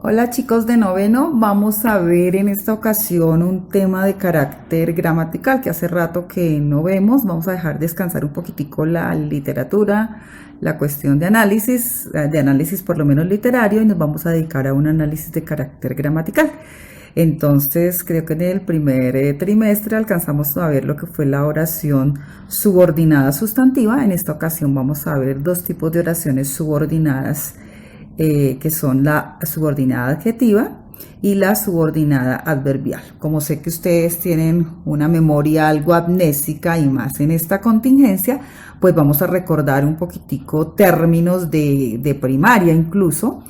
Hola chicos de noveno, vamos a ver en esta ocasión un tema de carácter gramatical que hace rato que no vemos. Vamos a dejar descansar un poquitico la literatura, la cuestión de análisis por lo menos literario, y nos vamos a dedicar a un análisis de carácter gramatical. Entonces, creo que en el primer trimestre alcanzamos a ver lo que fue la oración subordinada sustantiva. En esta ocasión vamos a ver dos tipos de oraciones subordinadas, que son la subordinada adjetiva y la subordinada adverbial. Como sé que ustedes tienen una memoria algo amnésica y más en esta contingencia, pues vamos a recordar un poquitico términos de primaria incluso.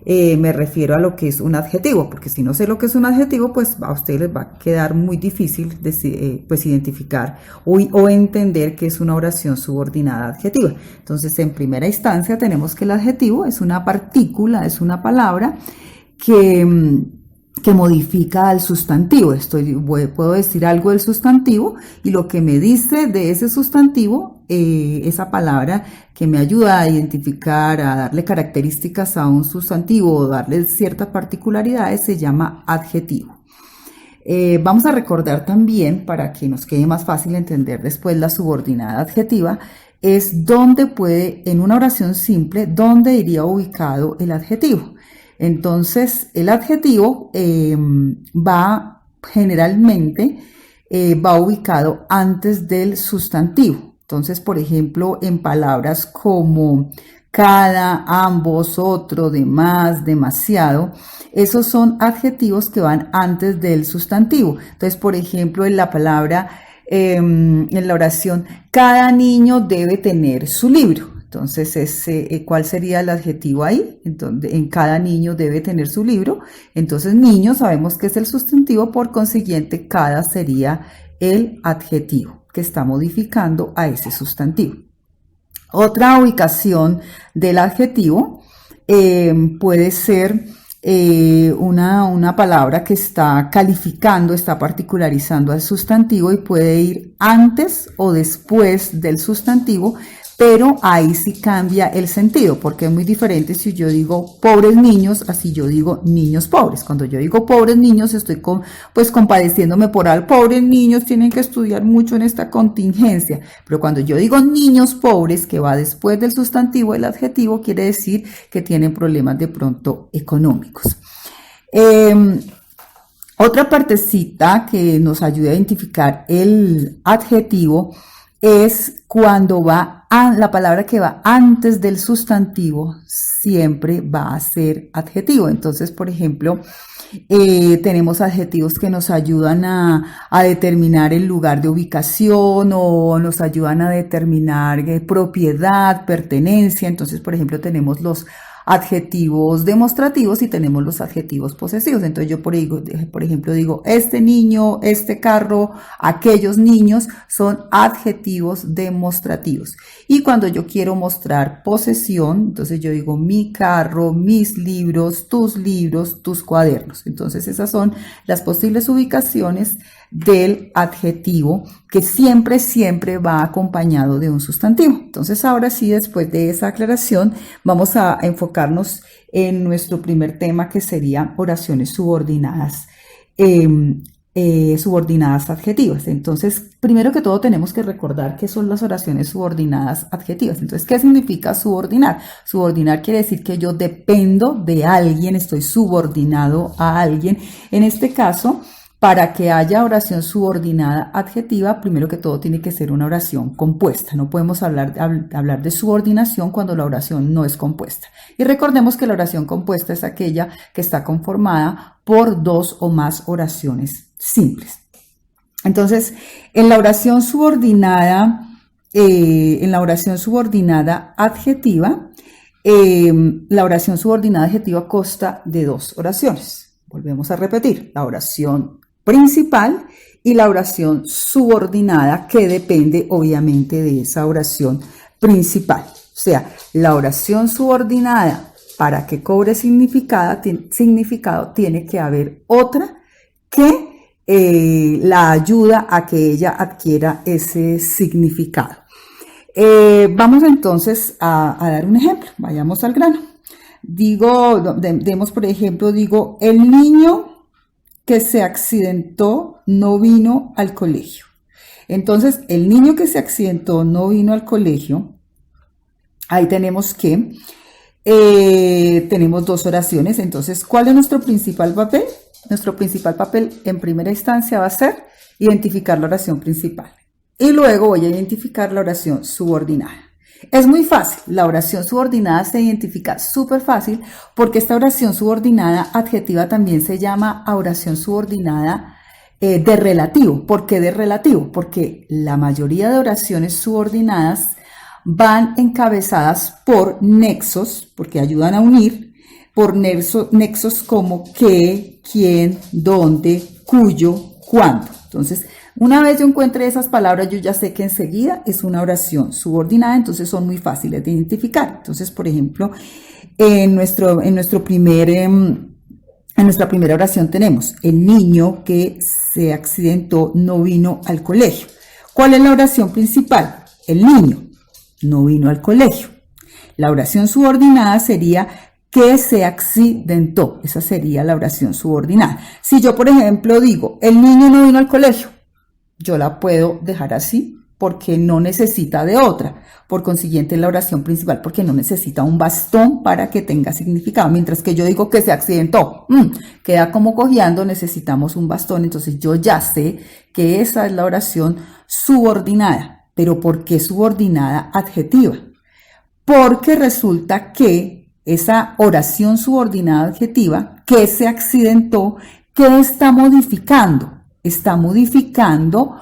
Me refiero a lo que es un adjetivo, porque si no sé lo que es un adjetivo, pues a ustedes les va a quedar muy difícil pues identificar o entender que es una oración subordinada adjetiva. Entonces, en primera instancia tenemos que el adjetivo es una partícula, es una palabra que modifica al sustantivo. Puedo decir algo del sustantivo y lo que me dice de ese sustantivo, esa palabra que me ayuda a identificar, a darle características a un sustantivo o darle ciertas particularidades, se llama adjetivo. Vamos a recordar también, para que nos quede más fácil entender después la subordinada adjetiva, es dónde puede, en una oración simple, dónde iría ubicado el adjetivo. Entonces, el adjetivo generalmente va ubicado antes del sustantivo. Entonces, por ejemplo, en palabras como cada, ambos, otro, demás, demasiado, esos son adjetivos que van antes del sustantivo. Entonces, por ejemplo, en la palabra, en la oración, cada niño debe tener su libro. Entonces, ¿cuál sería el adjetivo ahí? Entonces, en cada niño debe tener su libro. Entonces, niño sabemos que es el sustantivo, por consiguiente, cada sería el adjetivo que está modificando a ese sustantivo. Otra ubicación del adjetivo puede ser una palabra que está calificando, está particularizando al sustantivo y puede ir antes o después del sustantivo, pero ahí sí cambia el sentido, porque es muy diferente si yo digo pobres niños, así yo digo niños pobres. Cuando yo digo pobres niños, estoy pues compadeciéndome por pobres niños tienen que estudiar mucho en esta contingencia. Pero cuando yo digo niños pobres, que va después del sustantivo, el adjetivo, quiere decir que tienen problemas de pronto económicos. Otra partecita que nos ayuda a identificar el adjetivo es cuando la palabra que va antes del sustantivo siempre va a ser adjetivo. Entonces, por ejemplo, tenemos adjetivos que nos ayudan a determinar el lugar de ubicación o nos ayudan a determinar propiedad, pertenencia. Entonces, por ejemplo, tenemos los adjetivos demostrativos y tenemos los adjetivos posesivos. Entonces yo por ejemplo digo este niño, este carro, aquellos niños, son adjetivos demostrativos. Y cuando yo quiero mostrar posesión, entonces yo digo mi carro, mis libros, tus cuadernos. Entonces esas son las posibles ubicaciones del adjetivo, que siempre va acompañado de un sustantivo. Entonces ahora sí, después de esa aclaración, vamos a enfocarnos en nuestro primer tema, que sería oraciones subordinadas, subordinadas adjetivas. Entonces, primero que todo tenemos que recordar qué son las oraciones subordinadas adjetivas. Entonces, ¿qué significa subordinar? Subordinar quiere decir que yo dependo de alguien, estoy subordinado a alguien. En este caso, para que haya oración subordinada adjetiva, primero que todo tiene que ser una oración compuesta. No podemos hablar de subordinación cuando la oración no es compuesta. Y recordemos que la oración compuesta es aquella que está conformada por dos o más oraciones simples. Entonces, en la oración subordinada adjetiva, la oración subordinada adjetiva consta de dos oraciones. Volvemos a repetir, la oración principal y la oración subordinada, que depende obviamente de esa oración principal. O sea, la oración subordinada, para que cobre significado, tiene que haber otra que la ayuda a que ella adquiera ese significado. Vamos entonces a dar un ejemplo. Vayamos al grano. Digo, demos por ejemplo, digo, el niño que se accidentó no vino al colegio. Entonces, el niño que se accidentó no vino al colegio. Ahí tenemos que, tenemos dos oraciones. Entonces, ¿cuál es nuestro principal papel? Nuestro principal papel en primera instancia va a ser identificar la oración principal. Y luego voy a identificar la oración subordinada. Es muy fácil, la oración subordinada se identifica súper fácil porque esta oración subordinada adjetiva también se llama oración subordinada de relativo. ¿Por qué de relativo? Porque la mayoría de oraciones subordinadas van encabezadas por nexos, porque ayudan a unir, por nexos como qué, quién, dónde, cuyo, cuándo. Entonces, una vez yo encuentre esas palabras, yo ya sé que enseguida es una oración subordinada, entonces son muy fáciles de identificar. Entonces, por ejemplo, en nuestra primera oración tenemos el niño que se accidentó no vino al colegio. ¿Cuál es la oración principal? El niño no vino al colegio. La oración subordinada sería que se accidentó. Esa sería la oración subordinada. Si yo, por ejemplo, digo, el niño no vino al colegio, yo la puedo dejar así porque no necesita de otra. Por consiguiente, la oración principal porque no necesita un bastón para que tenga significado. Mientras que yo digo que se accidentó, queda como cojeando, necesitamos un bastón. Entonces yo ya sé que esa es la oración subordinada. ¿Pero por qué subordinada adjetiva? Porque resulta que esa oración subordinada adjetiva, que se accidentó, ¿qué está modificando? Está modificando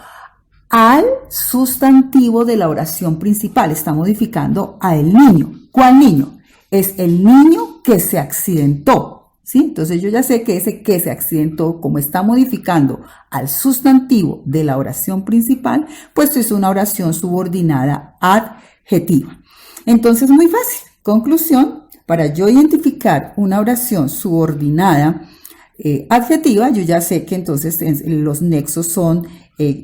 al sustantivo de la oración principal, está modificando a el niño. ¿Cuál niño? Es el niño que se accidentó. ¿Sí? Entonces yo ya sé que ese que se accidentó, como está modificando al sustantivo de la oración principal, pues es una oración subordinada adjetiva. Entonces, muy fácil. Conclusión, para yo identificar una oración subordinada adjetiva, yo ya sé que entonces los nexos son,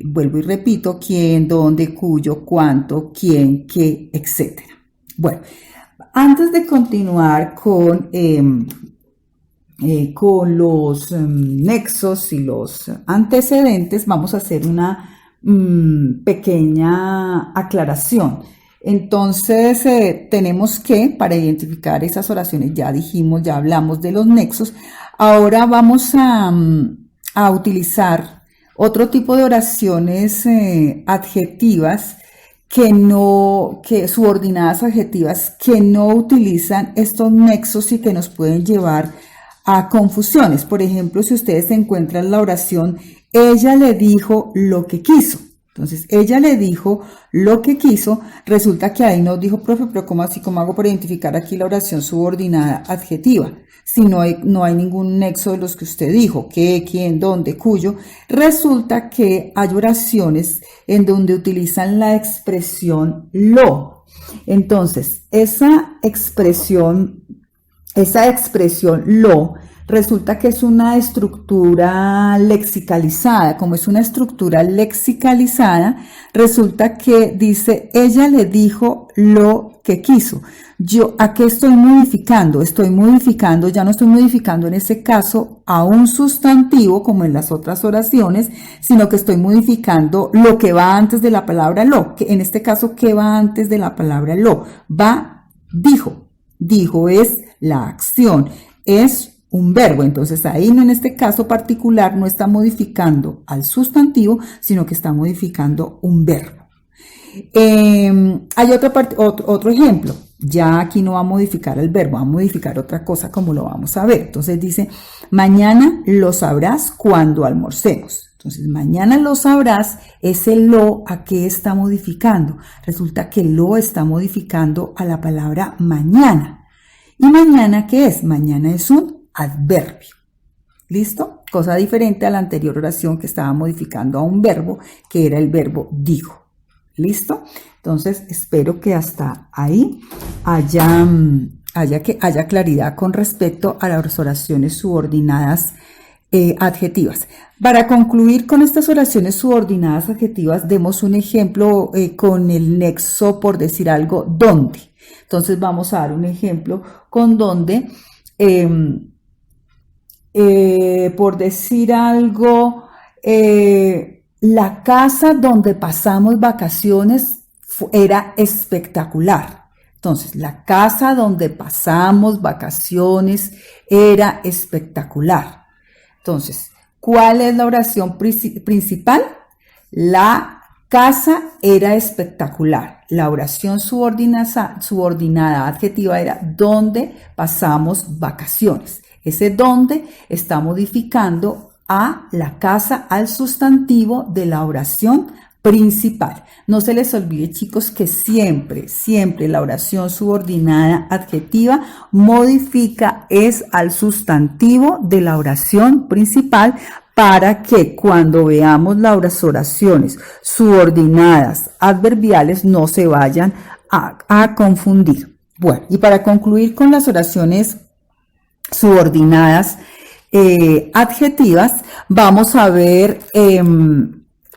vuelvo y repito, quién, dónde, cuyo, cuánto, quién, qué, etc. Bueno, antes de continuar con los nexos y los antecedentes, vamos a hacer una pequeña aclaración. Entonces, tenemos que, para identificar esas oraciones, ya dijimos, ya hablamos de los nexos, ahora vamos a utilizar otro tipo de oraciones adjetivas que subordinadas adjetivas que no utilizan estos nexos y que nos pueden llevar a confusiones. Por ejemplo, si ustedes encuentran la oración, ella le dijo lo que quiso. Entonces, ella le dijo lo que quiso. Resulta que ahí nos dijo, profe, pero ¿cómo así? ¿Cómo hago para identificar aquí la oración subordinada adjetiva? Si no hay ningún nexo de los que usted dijo, qué, quién, dónde, cuyo. Resulta que hay oraciones en donde utilizan la expresión lo. Entonces, esa expresión lo resulta que es una estructura lexicalizada. Como es una estructura lexicalizada, resulta que dice, ella le dijo lo que quiso. Yo, ¿a qué estoy modificando? Ya no estoy modificando en ese caso a un sustantivo como en las otras oraciones, sino que estoy modificando lo que va antes de la palabra lo. Que en este caso, ¿qué va antes de la palabra lo? Dijo. Dijo es la acción, es un verbo. Entonces ahí en este caso particular no está modificando al sustantivo, sino que está modificando un verbo. Hay otro ejemplo. Ya aquí no va a modificar el verbo, va a modificar otra cosa como lo vamos a ver. Entonces dice, mañana lo sabrás cuando almorcemos. Entonces, mañana lo sabrás, ese lo, ¿a qué está modificando? Resulta que lo está modificando a la palabra mañana. ¿Y mañana qué es? Mañana es un adverbio. ¿Listo? Cosa diferente a la anterior oración que estaba modificando a un verbo, que era el verbo dijo. ¿Listo? Entonces, espero que hasta ahí haya claridad con respecto a las oraciones subordinadas adjetivas. Para concluir con estas oraciones subordinadas adjetivas, demos un ejemplo con el nexo, por decir algo, donde. Entonces vamos a dar un ejemplo con donde, por decir algo, la casa donde pasamos vacaciones era espectacular. Entonces, la casa donde pasamos vacaciones era espectacular. Entonces, ¿cuál es la oración principal? La casa era espectacular. La oración subordinada adjetiva era donde pasamos vacaciones. Ese donde está modificando a la casa al sustantivo de la oración principal. No se les olvide, chicos, que siempre la oración subordinada adjetiva modifica es al sustantivo de la oración principal para que cuando veamos las oraciones subordinadas adverbiales no se vayan a confundir. Bueno, y para concluir con las oraciones subordinadas adjetivas, vamos a ver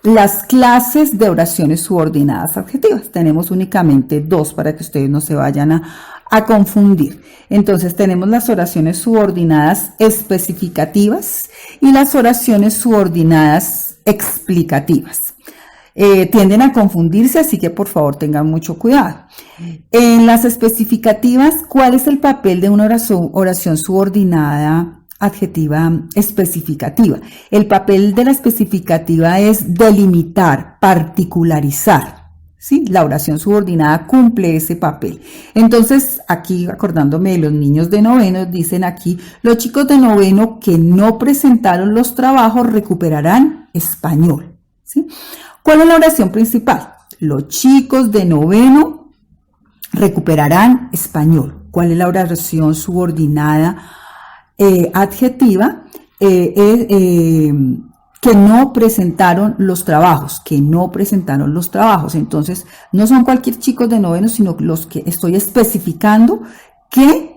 las clases de oraciones subordinadas adjetivas. Tenemos únicamente dos para que ustedes no se vayan a confundir. Entonces tenemos las oraciones subordinadas especificativas y las oraciones subordinadas explicativas. Tienden a confundirse, así que por favor tengan mucho cuidado. En las especificativas, ¿cuál es el papel de una oración subordinada adjetiva especificativa? El papel de la especificativa es delimitar, particularizar, ¿sí? La oración subordinada cumple ese papel. Entonces, aquí acordándome de los niños de noveno, dicen aquí, los chicos de noveno que no presentaron los trabajos recuperarán español, ¿sí? ¿Cuál es la oración principal? Los chicos de noveno recuperarán español. ¿Cuál es la oración subordinada adjetiva? Que no presentaron los trabajos, Entonces, no son cualquier chicos de noveno, sino los que estoy especificando que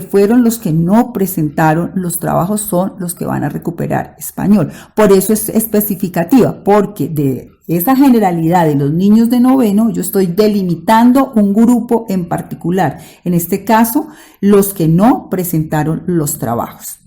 fueron los que no presentaron los trabajos son los que van a recuperar español. Por eso es especificativa, porque de esa generalidad de los niños de noveno, yo estoy delimitando un grupo en particular. En este caso, los que no presentaron los trabajos.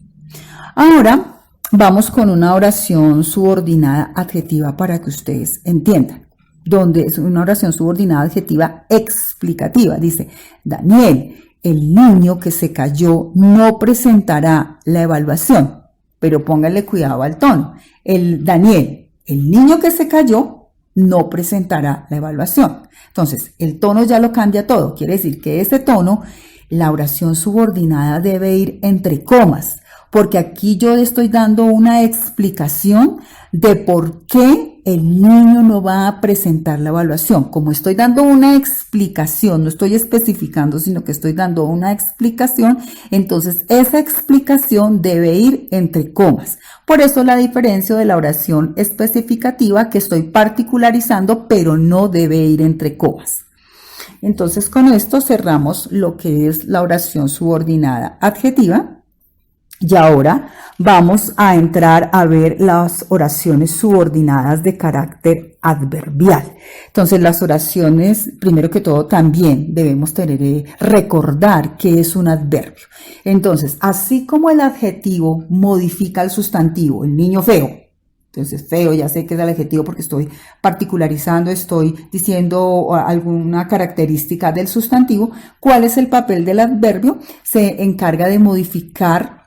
Ahora, vamos con una oración subordinada adjetiva para que ustedes entiendan. Donde es una oración subordinada adjetiva explicativa. Dice, Daniel, el niño que se cayó no presentará la evaluación, pero póngale cuidado al tono. Daniel, el niño que se cayó no presentará la evaluación. Entonces, el tono ya lo cambia todo. Quiere decir que este tono, la oración subordinada debe ir entre comas, porque aquí yo estoy dando una explicación de por qué el niño no va a presentar la evaluación. Como estoy dando una explicación, no estoy especificando, sino que estoy dando una explicación, entonces esa explicación debe ir entre comas. Por eso la diferencia de la oración especificativa que estoy particularizando, pero no debe ir entre comas. Entonces con esto cerramos lo que es la oración subordinada adjetiva. Y ahora vamos a entrar a ver las oraciones subordinadas de carácter adverbial. Entonces, las oraciones, primero que todo, también debemos recordar qué es un adverbio. Entonces, así como el adjetivo modifica el sustantivo, el niño feo. Entonces, feo, ya sé que es el adjetivo porque estoy particularizando, estoy diciendo alguna característica del sustantivo. ¿Cuál es el papel del adverbio? Se encarga de modificar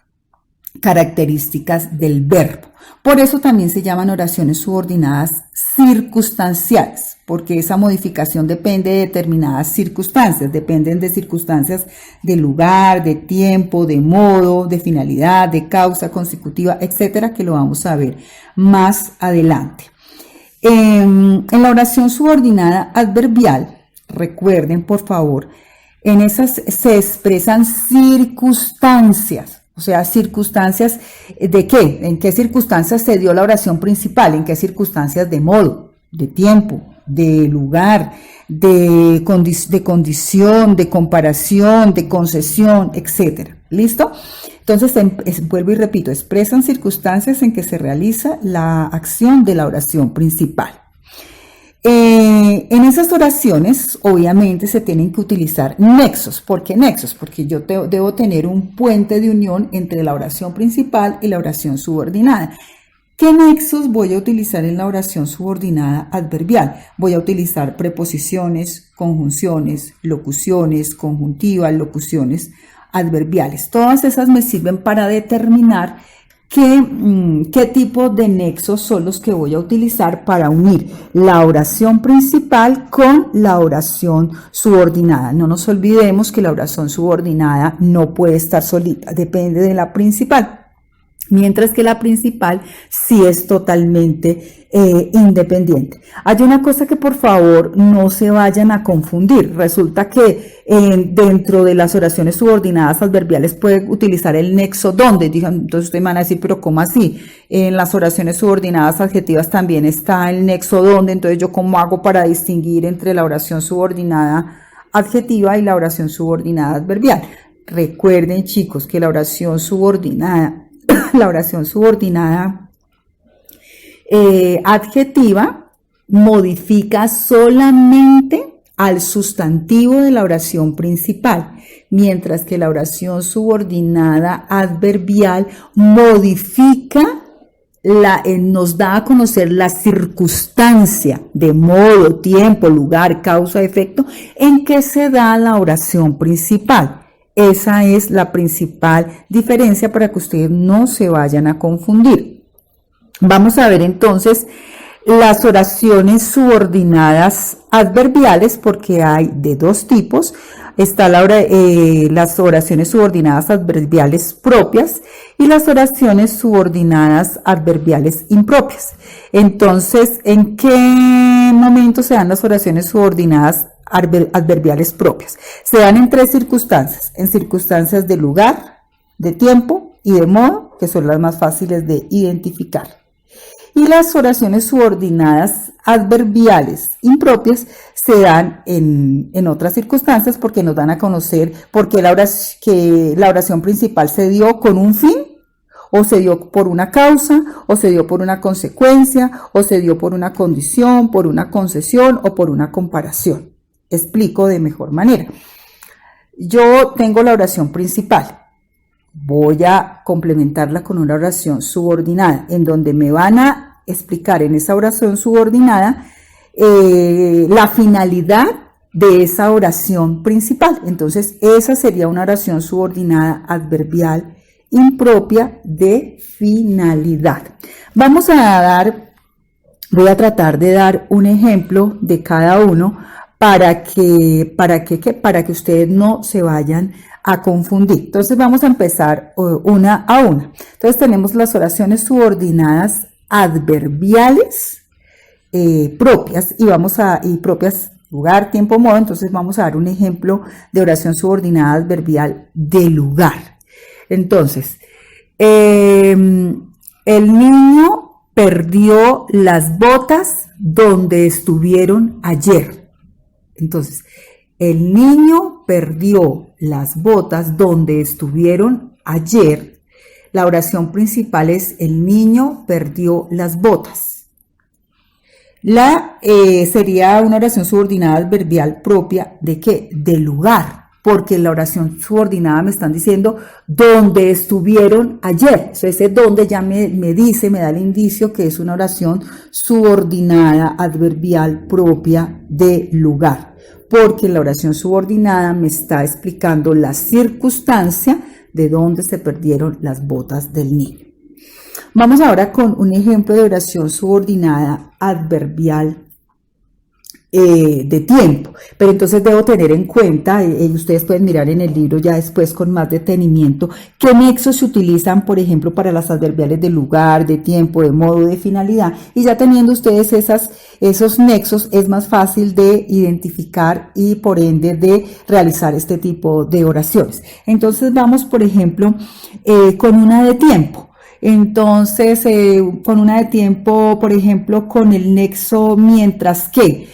características del verbo. Por eso también se llaman oraciones subordinadas circunstanciales, porque esa modificación depende de determinadas circunstancias, dependen de circunstancias de lugar, de tiempo, de modo, de finalidad, de causa consecutiva, etcétera, que lo vamos a ver más adelante. En la oración subordinada adverbial, recuerden por favor, en esas se expresan circunstancias. O sea, circunstancias de qué, en qué circunstancias se dio la oración principal, en qué circunstancias de modo, de tiempo, de lugar, de condición, de comparación, de concesión, etc. ¿Listo? Entonces, vuelvo y repito, expresan circunstancias en que se realiza la acción de la oración principal. En esas oraciones, obviamente, se tienen que utilizar nexos. ¿Por qué nexos? Porque yo debo tener un puente de unión entre la oración principal y la oración subordinada. ¿Qué nexos voy a utilizar en la oración subordinada adverbial? Voy a utilizar preposiciones, conjunciones, locuciones, conjuntivas, locuciones adverbiales. Todas esas me sirven para determinar qué tipo de nexos son los que voy a utilizar para unir la oración principal con la oración subordinada. No nos olvidemos que la oración subordinada no puede estar solita, depende de la principal. Mientras que la principal sí es totalmente independiente. Hay una cosa que por favor no se vayan a confundir. Resulta que dentro de las oraciones subordinadas adverbiales puede utilizar el nexo donde. Entonces ustedes van a decir, pero ¿cómo así? En las oraciones subordinadas adjetivas también está el nexo donde. Entonces yo ¿cómo hago para distinguir entre la oración subordinada adjetiva y la oración subordinada adverbial? Recuerden, chicos, que la oración subordinada adjetiva modifica solamente al sustantivo de la oración principal, mientras que la oración subordinada adverbial modifica nos da a conocer la circunstancia de modo, tiempo, lugar, causa, efecto en que se da la oración principal. Esa es la principal diferencia para que ustedes no se vayan a confundir. Vamos a ver entonces las oraciones subordinadas adverbiales, porque hay de dos tipos. Está las oraciones subordinadas adverbiales propias y las oraciones subordinadas adverbiales impropias. Entonces, ¿en qué momento se dan las oraciones subordinadas adverbiales propias? Se dan en tres circunstancias: en circunstancias de lugar, de tiempo y de modo, que son las más fáciles de identificar. Y las oraciones subordinadas adverbiales impropias se dan en otras circunstancias, porque nos dan a conocer por qué la oración principal se dio con un fin, o se dio por una causa, o se dio por una consecuencia, o se dio por una condición, por una concesión o por una comparación. Explico de mejor manera. Yo tengo la oración principal. Voy a complementarla con una oración subordinada, en donde me van a explicar en esa oración subordinada la finalidad de esa oración principal. Entonces, esa sería una oración subordinada adverbial impropia de finalidad. Voy a tratar de dar un ejemplo de cada uno para que ustedes no se vayan a confundir. Entonces vamos a empezar una a una. Entonces tenemos las oraciones subordinadas adverbiales propias y propias lugar, tiempo, modo. Entonces vamos a dar un ejemplo de oración subordinada adverbial de lugar. Entonces, el niño perdió las botas donde estuvieron ayer. Entonces, el niño perdió las botas donde estuvieron ayer. La oración principal es: el niño perdió las botas. Sería una oración subordinada adverbial propia ¿de qué? De lugar, porque la oración subordinada me están diciendo donde estuvieron ayer. Ese donde ya me da el indicio que es una oración subordinada adverbial propia de lugar, porque la oración subordinada me está explicando la circunstancia de dónde se perdieron las botas del niño. Vamos ahora con un ejemplo de oración subordinada adverbial de tiempo, pero entonces debo tener en cuenta, ustedes pueden mirar en el libro ya después con más detenimiento, qué nexos se utilizan, por ejemplo, para las adverbiales de lugar, de tiempo, de modo, de finalidad, y ya teniendo ustedes esos nexos es más fácil de identificar y por ende de realizar este tipo de oraciones. Entonces vamos, por ejemplo, con una de tiempo. Entonces, con una de tiempo, por ejemplo, con el nexo mientras que.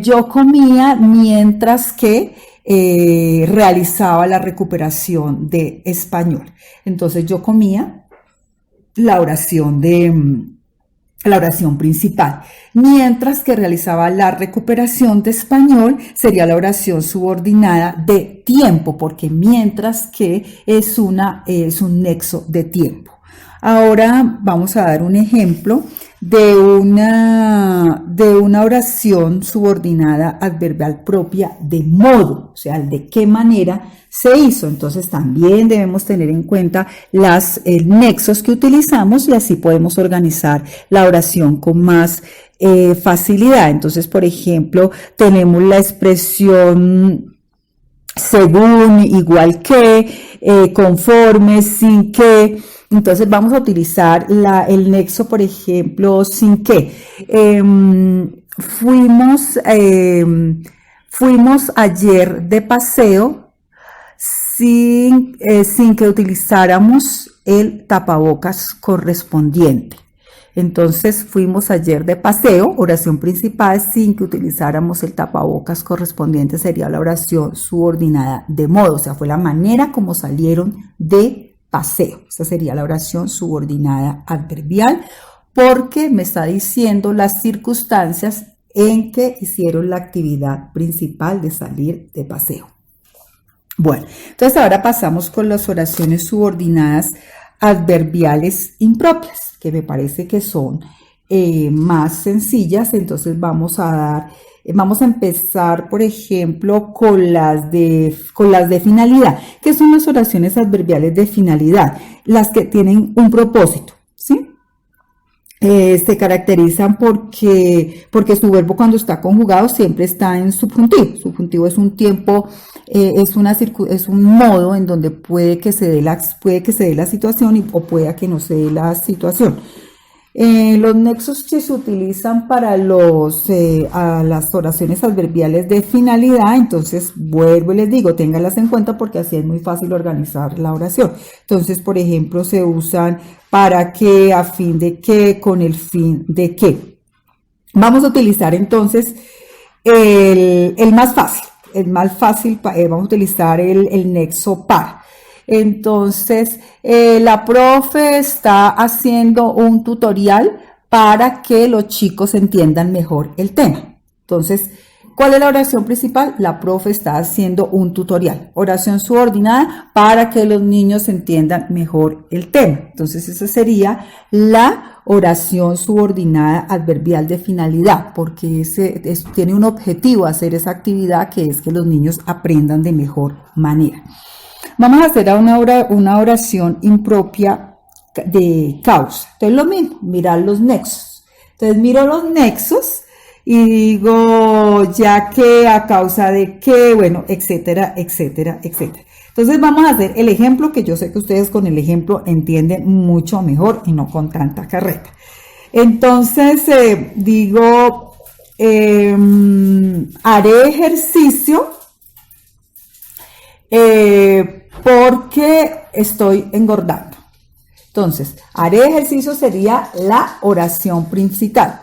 Yo comía mientras que realizaba la recuperación de español. Entonces yo comía la oración la oración principal, mientras que realizaba la recuperación de español sería la oración subordinada de tiempo, porque mientras que es un nexo de tiempo. Ahora vamos a dar un ejemplo de una oración subordinada adverbial propia de modo, o sea, de qué manera se hizo. Entonces también debemos tener en cuenta los nexos que utilizamos y así podemos organizar la oración con más facilidad. Entonces, por ejemplo, tenemos la expresión según, igual que, conforme, sin que. Entonces vamos a utilizar el nexo, por ejemplo, sin que. Fuimos ayer de paseo sin que utilizáramos el tapabocas correspondiente. Entonces fuimos ayer de paseo, oración principal, sin que utilizáramos el tapabocas correspondiente, sería la oración subordinada de modo, o sea, fue la manera como salieron de paseo. Esta sería la oración subordinada adverbial, porque me está diciendo las circunstancias en que hicieron la actividad principal de salir de paseo. Bueno, entonces ahora pasamos con las oraciones subordinadas adverbiales impropias, que me parece que son más sencillas. Entonces vamos a empezar, por ejemplo, con las de finalidad, que son las oraciones adverbiales de finalidad, las que tienen un propósito, ¿sí? Se caracterizan porque su verbo cuando está conjugado siempre está en subjuntivo. Subjuntivo es un tiempo, es un modo en donde puede que se dé la situación o pueda que no se dé la situación. Los nexos que se utilizan para a las oraciones adverbiales de finalidad, entonces vuelvo y les digo, ténganlas en cuenta porque así es muy fácil organizar la oración. Entonces, por ejemplo, se usan para qué, a fin de qué, con el fin de qué. Vamos a utilizar entonces el más fácil, vamos a utilizar el nexo para. Entonces, la profe está haciendo un tutorial para que los chicos entiendan mejor el tema. Entonces, ¿cuál es la oración principal? La profe está haciendo un tutorial. Oración subordinada para que los niños entiendan mejor el tema. Entonces, esa sería la oración subordinada adverbial de finalidad, porque tiene un objetivo hacer esa actividad, que es que los niños aprendan de mejor manera. Vamos a hacer una oración impropia de causa. Entonces lo mismo, mirar los nexos. Entonces miro los nexos y digo, ya que, a causa de qué, bueno, etcétera, etcétera, etcétera. Entonces vamos a hacer el ejemplo, que yo sé que ustedes con el ejemplo entienden mucho mejor y no con tanta carreta. Entonces digo, haré ejercicio porque estoy engordando. Entonces, haré ejercicio sería la oración principal,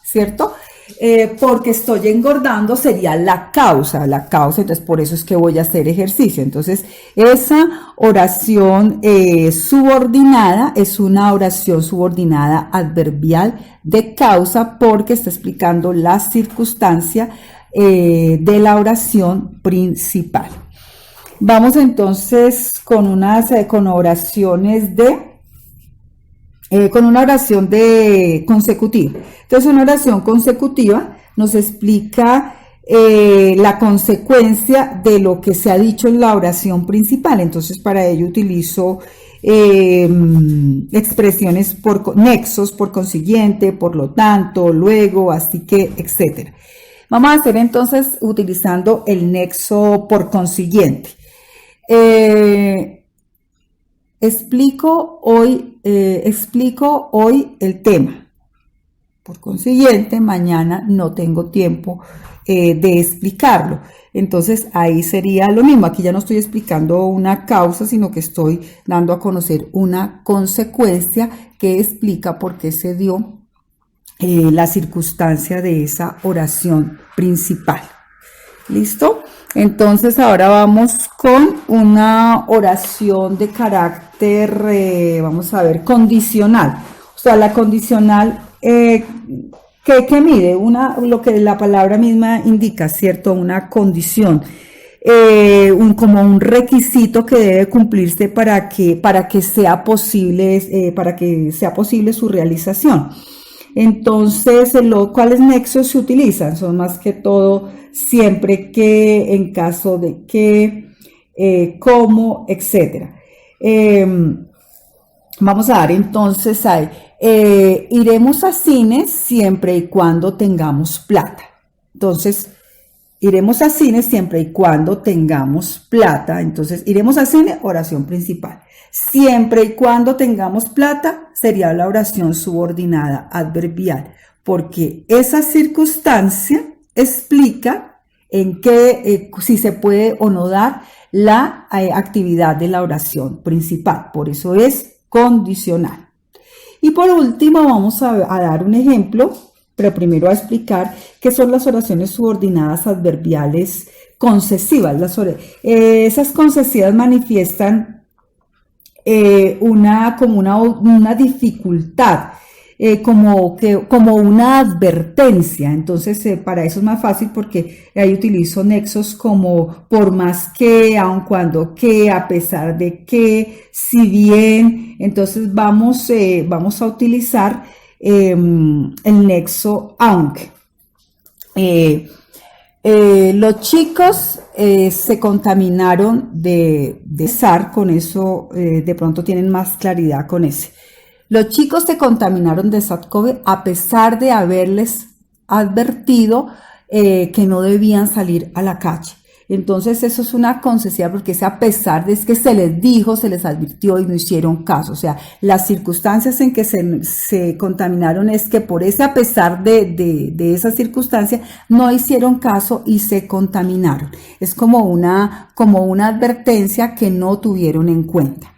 ¿cierto? Porque estoy engordando sería la causa, entonces por eso es que voy a hacer ejercicio. Entonces, esa oración subordinada es una oración subordinada adverbial de causa, porque está explicando la circunstancia de la oración principal. Vamos entonces con una oración consecutiva. Entonces, una oración consecutiva nos explica la consecuencia de lo que se ha dicho en la oración principal. Entonces, para ello utilizo expresiones por nexos, por consiguiente, por lo tanto, luego, así que, etc. Vamos a hacer entonces utilizando el nexo por consiguiente. Explico hoy el tema. Por consiguiente, mañana no tengo tiempo de explicarlo. Entonces, ahí sería lo mismo. Aquí ya no estoy explicando una causa, sino que estoy dando a conocer una consecuencia que explica por qué se dio la circunstancia de esa oración principal. ¿Listo? Entonces ahora vamos con una oración de carácter, vamos a ver, condicional. O sea, la condicional, ¿qué mide? Lo que la palabra misma indica, ¿cierto? Una condición. Como un requisito que debe cumplirse para que sea posible su realización. Entonces, ¿cuáles nexos se utilizan? Son más que todo siempre que, en caso de que, como, etc. Vamos a dar entonces ahí. Iremos a cine siempre y cuando tengamos plata. Entonces, iremos a cine siempre y cuando tengamos plata. Entonces, iremos a cine, oración principal. Siempre y cuando tengamos plata, sería la oración subordinada adverbial, porque esa circunstancia explica en qué, si se puede o no dar la actividad de la oración principal. Por eso es condicional. Y por último, vamos a dar un ejemplo, pero primero a explicar qué son las oraciones subordinadas adverbiales concesivas. Esas concesivas manifiestan una dificultad, como una advertencia. Entonces, para eso es más fácil porque ahí utilizo nexos como por más que, aun cuando que, a pesar de que, si bien. Entonces vamos a utilizar el nexo aunque. Los chicos se contaminaron de SAR, con eso de pronto tienen más claridad con ese. Los chicos se contaminaron de SARS-CoV a pesar de haberles advertido que no debían salir a la calle. Entonces eso es una concesiva porque es a pesar de que se les dijo, se les advirtió y no hicieron caso. O sea, las circunstancias en que se contaminaron es que por ese a pesar de esa circunstancia no hicieron caso y se contaminaron. Es como una advertencia que no tuvieron en cuenta.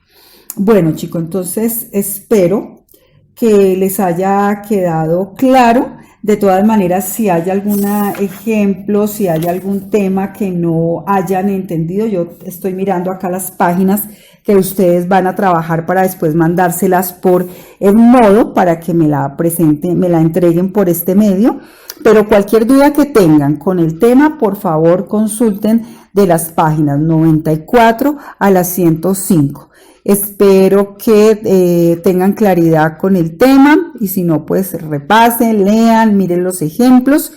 Bueno, chicos, entonces espero que les haya quedado claro. De todas maneras, si hay algún ejemplo, si hay algún tema que no hayan entendido, yo estoy mirando acá las páginas que ustedes van a trabajar para después mandárselas por el modo para que me la presenten, me la entreguen por este medio. Pero cualquier duda que tengan con el tema, por favor consulten de las páginas 94 a las 105. Espero que tengan claridad con el tema y si no, pues repasen, lean, miren los ejemplos.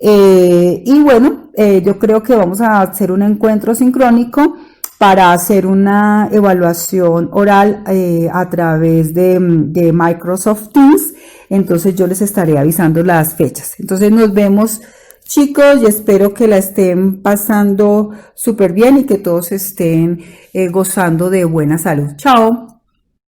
Y bueno, yo creo que vamos a hacer un encuentro sincrónico para hacer una evaluación oral a través de Microsoft Teams. Entonces yo les estaré avisando las fechas. Entonces nos vemos, chicos, y espero que la estén pasando súper bien y que todos estén gozando de buena salud. Chao.